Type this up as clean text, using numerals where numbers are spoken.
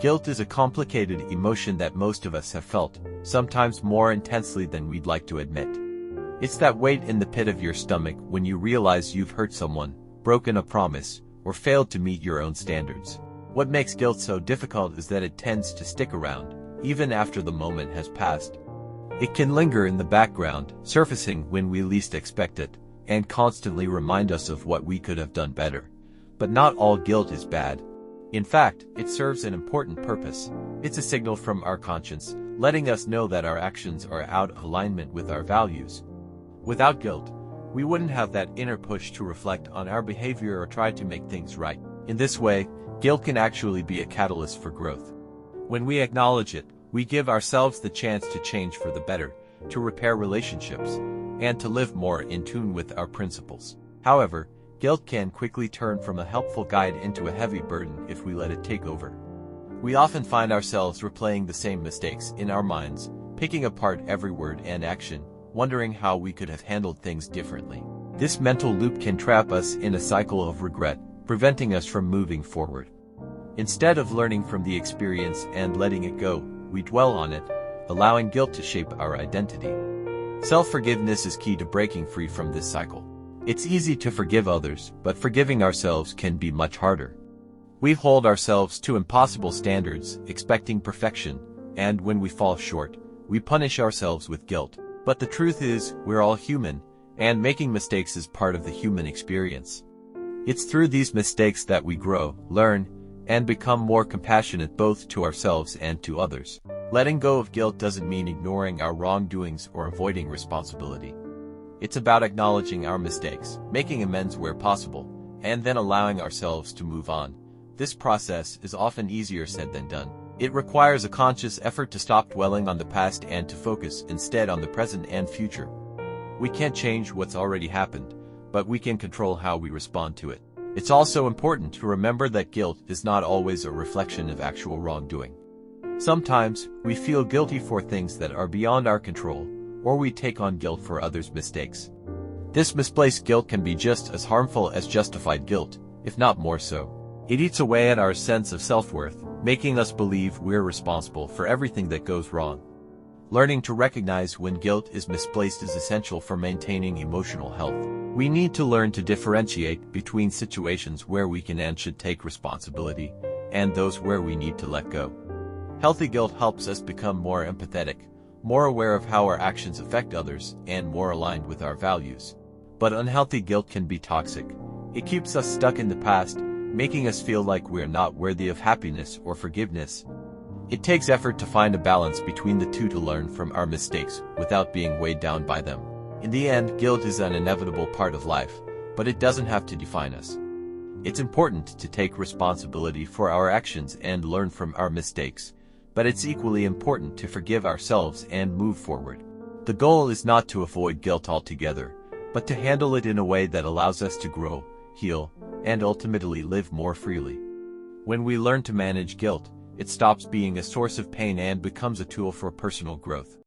Guilt is a complicated emotion that most of us have felt, sometimes more intensely than we'd like to admit. It's that weight in the pit of your stomach when you realize you've hurt someone, broken a promise, or failed to meet your own standards. What makes guilt so difficult is that it tends to stick around, even after the moment has passed. It can linger in the background, surfacing when we least expect it, and constantly remind us of what we could have done better. But not all guilt is bad. In fact, it serves an important purpose. It's a signal from our conscience, letting us know that our actions are out of alignment with our values. Without guilt, we wouldn't have that inner push to reflect on our behavior or try to make things right. In this way, guilt can actually be a catalyst for growth. When we acknowledge it, we give ourselves the chance to change for the better, to repair relationships, and to live more in tune with our principles. However, guilt can quickly turn from a helpful guide into a heavy burden if we let it take over. We often find ourselves replaying the same mistakes in our minds, picking apart every word and action, wondering how we could have handled things differently. This mental loop can trap us in a cycle of regret, preventing us from moving forward. Instead of learning from the experience and letting it go, we dwell on it, allowing guilt to shape our identity. Self-forgiveness is key to breaking free from this cycle. It's easy to forgive others, but forgiving ourselves can be much harder. We hold ourselves to impossible standards, expecting perfection, and when we fall short, we punish ourselves with guilt. But the truth is, we're all human, and making mistakes is part of the human experience. It's through these mistakes that we grow, learn, and become more compassionate both to ourselves and to others. Letting go of guilt doesn't mean ignoring our wrongdoings or avoiding responsibility. It's about acknowledging our mistakes, making amends where possible, and then allowing ourselves to move on. This process is often easier said than done. It requires a conscious effort to stop dwelling on the past and to focus instead on the present and future. We can't change what's already happened, but we can control how we respond to it. It's also important to remember that guilt is not always a reflection of actual wrongdoing. Sometimes, we feel guilty for things that are beyond our control, or we take on guilt for others' mistakes. This misplaced guilt can be just as harmful as justified guilt, if not more so. It eats away at our sense of self-worth, making us believe we're responsible for everything that goes wrong. Learning to recognize when guilt is misplaced is essential for maintaining emotional health. We need to learn to differentiate between situations where we can and should take responsibility, and those where we need to let go. Healthy guilt helps us become more empathetic, more aware of how our actions affect others, and more aligned with our values. But unhealthy guilt can be toxic. It keeps us stuck in the past, making us feel like we're not worthy of happiness or forgiveness. It takes effort to find a balance between the two to learn from our mistakes without being weighed down by them. In the end, guilt is an inevitable part of life, but it doesn't have to define us. It's important to take responsibility for our actions and learn from our mistakes, but it's equally important to forgive ourselves and move forward. The goal is not to avoid guilt altogether, but to handle it in a way that allows us to grow, heal, and ultimately live more freely. When we learn to manage guilt, it stops being a source of pain and becomes a tool for personal growth.